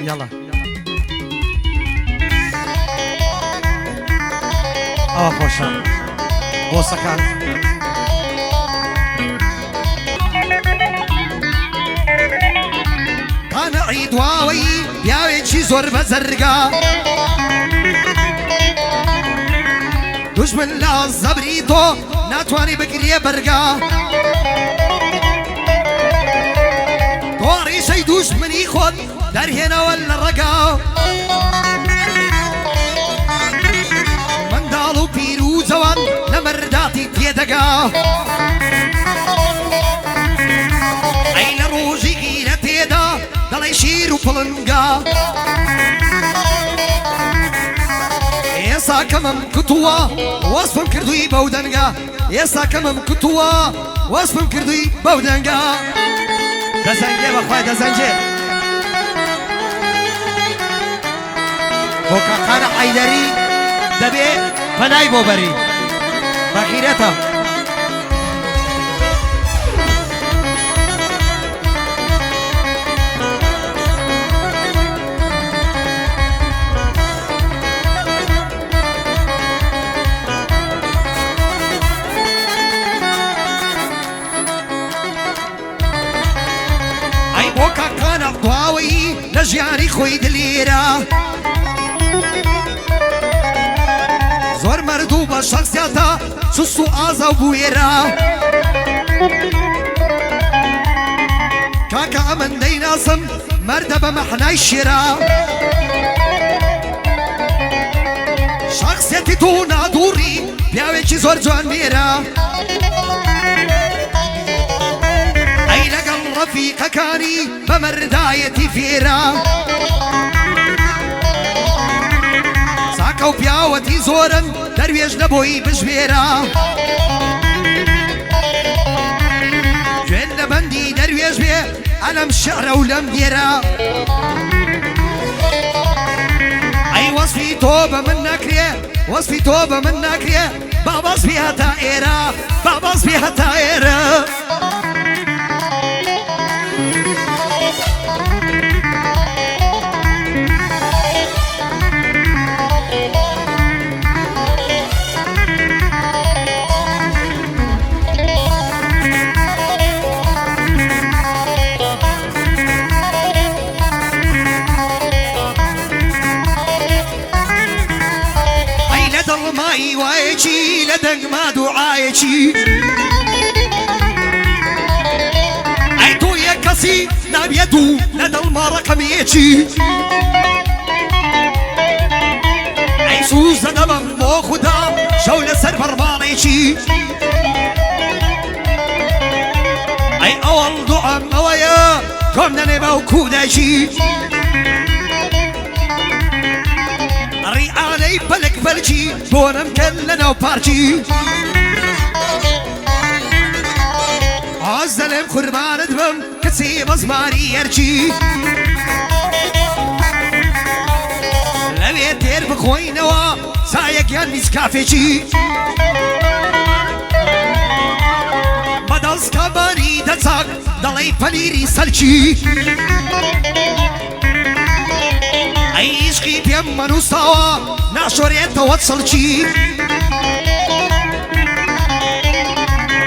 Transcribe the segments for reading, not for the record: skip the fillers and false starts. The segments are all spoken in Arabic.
يلا خوشا بوسەکان قانعی دواوەی پیاوێکی زۆر بەزەرگا دوژمن لە زەبری تۆ ناتوانی بگرێ بەرگا تۆ ڕیشەی دوژمنی خۆت دەرهێنەوە لە ڕەگا منداڵ و پیر و جەوان لە مەرداتی تێدەگا ئەی لە ڕۆژی گیرە تێدا دەڵێ شیر و پڵنگا ئێستا کەمم کتووە وەسفم کردووی بەو دەنگا ئێستا کەمم کتووە وەسفم کردووی بەو دەنگا دەزەنگێ بەخوای دەزەنجێ بۆ کاکانە حەیدەری دەبێ پەنای بۆ بەری بەخیرەتە بۆ کاکانە دواوەی لە ژیانی خۆی دلێرە زۆر مەردوو بە شەخسیاتە سوس و ئازا و بوێرە کاکە ئەمن دەیناسم مەردە بە مەحنای شێرە شەخسیەتی تۆ نادووڕی پیاوێکی زۆر جوانمێرە ڕەفیقەکانی بە مەردایەتی فێرە ساکە و پیاوەتی زۆرن دەروێژ نەبۆی بژوێرە گوێن لە بەندی دەروێژ بێ ئەلەم شەعرە و لەم دێرە ئەی وەسفی تۆ بە من نەکرێ وەسفی تۆ بە من نەکرێ با بەسفی هەتا ئێرە با بەسفی هەتا ئێرە دڵمای وایەکی لە دەنگما دوعایەکی ئەی تۆ یەک کەسی نابێت و لە دڵما ڕەقەمێکی ئەی سوزە دەبم بۆ خودا شەو لەسەر فەرمانێکی ئەی ئەوەڵ دوعام ئەوەیە تۆم دەنێ بەو کودەکی ڕیعانەی بەلک بەلکی بۆ نەمکەن لەناو پارکی ئاز دەڵێم قوربانت بم کچی بە زمانی ئەرکی لەوێ تێر بخۆینەوە سایەکیان میسکافێکی بەدەست کابانی دەچاک دەڵێی پەنیری سەلکی ئەی عیشقی پێم مەنووساوە ناشۆرێتەوە چڵکی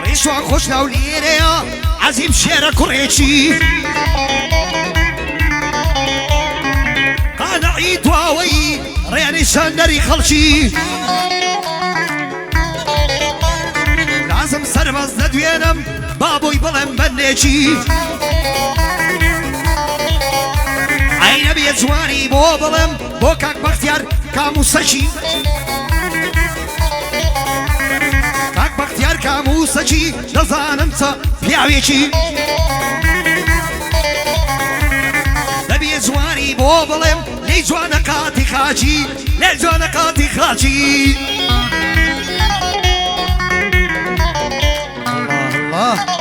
ڕیشوان خۆش ناو لێرەیە عەزیم شێرە کوڕێکی قانعی دواوەی ڕێنیشاندەری خەڵکی لازم سەربەز دەدوێنم با بۆی بڵێم بەندێکی ئەی نەبێ جوانی بۆ بڵێم بۆ کاک بەختیار کاموسەکی کاک بەختیار کاموسەکی دەزانم چە پیاوێکی نەبێ جوانی بۆ بڵێم لێی جوانە قاتی خاچی لێ جوانە قاتی خاچی الله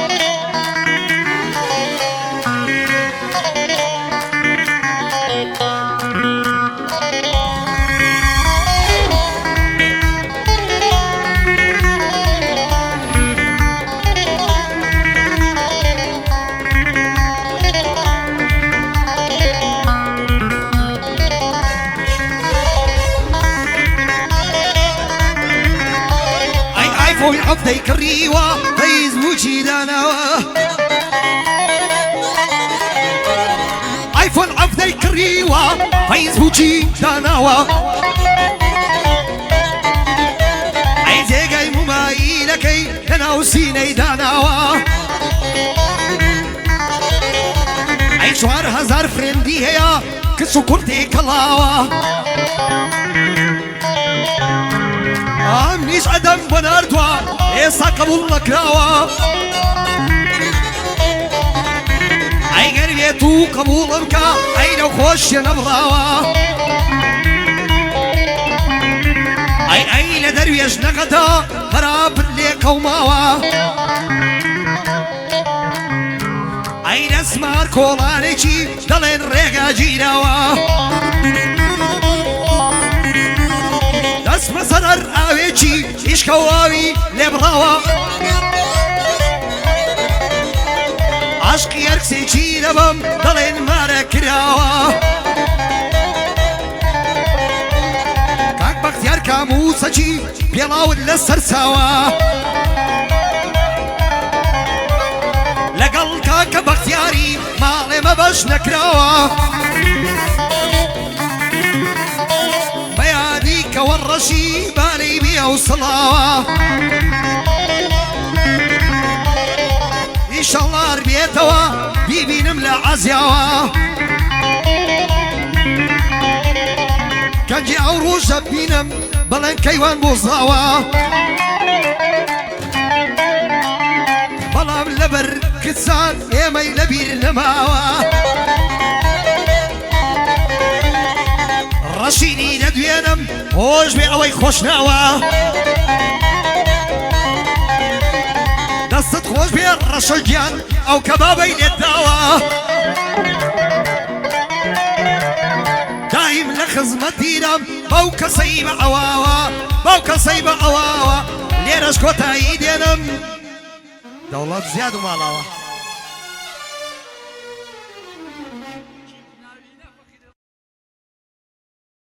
چاوی عەفدەی کڕیوە فەیسبووکی داناوە ئایفۆن عەفدەی کڕیوە فەیسبووکی داناوە ئەی جێگەی مومایلەکەی لەناو سینەی داناوە ئەی 4000 فرێندی هەیە کچ و کورتی کەڵاوە ئەمنیش ئەدەم بۆ ناردووە ئێستا قبوڵ نەکراوە ئەیگەر بێت و قبوڵم کە ئەی لەو خۆشیە نەبڕاوە ئەی لە دەروێش نەقەدا بەرابر لێ قەوماوە ئەی لە سمار کۆڵانێکی دەڵێن ڕێگا گیراوە دەست بەسەر هەر ئاوێکی ئیشکەواوی لێبڕاوە عاشقی هەر کسێکی دەبم دەڵێن مارە کراوە کاک بەختیار کاموسەکی پێڵاون لەسەر چاوە لەگەڵ کاکە بەختیاری ماڵێمە بەش نەکراوە بەیانی کەوە ڕەشی بالەی بێ و سڵاوە ئینشەڵڵا بێتەوە بیبینم لە عەزیاوە گەنجی ئەو ڕۆژە بینم بەڵێن کەیوان بۆزاوە بەڵام لەبەر کچان ئێمەی لەبیر نەماوە ڕەشینی دەدوێنم هۆش بێ ئەوەی خۆش ناوە دەستت خۆش بێ ڕەشە گیان ئەو کەبابەی لێت داوە دایم لە خزمەتیرم بەو کەسەی بە ئەواوە بەو کەسەی بە ئەواوە لێرەش کۆتایی دێنم دەوڵەت زیاد و ماڵاوە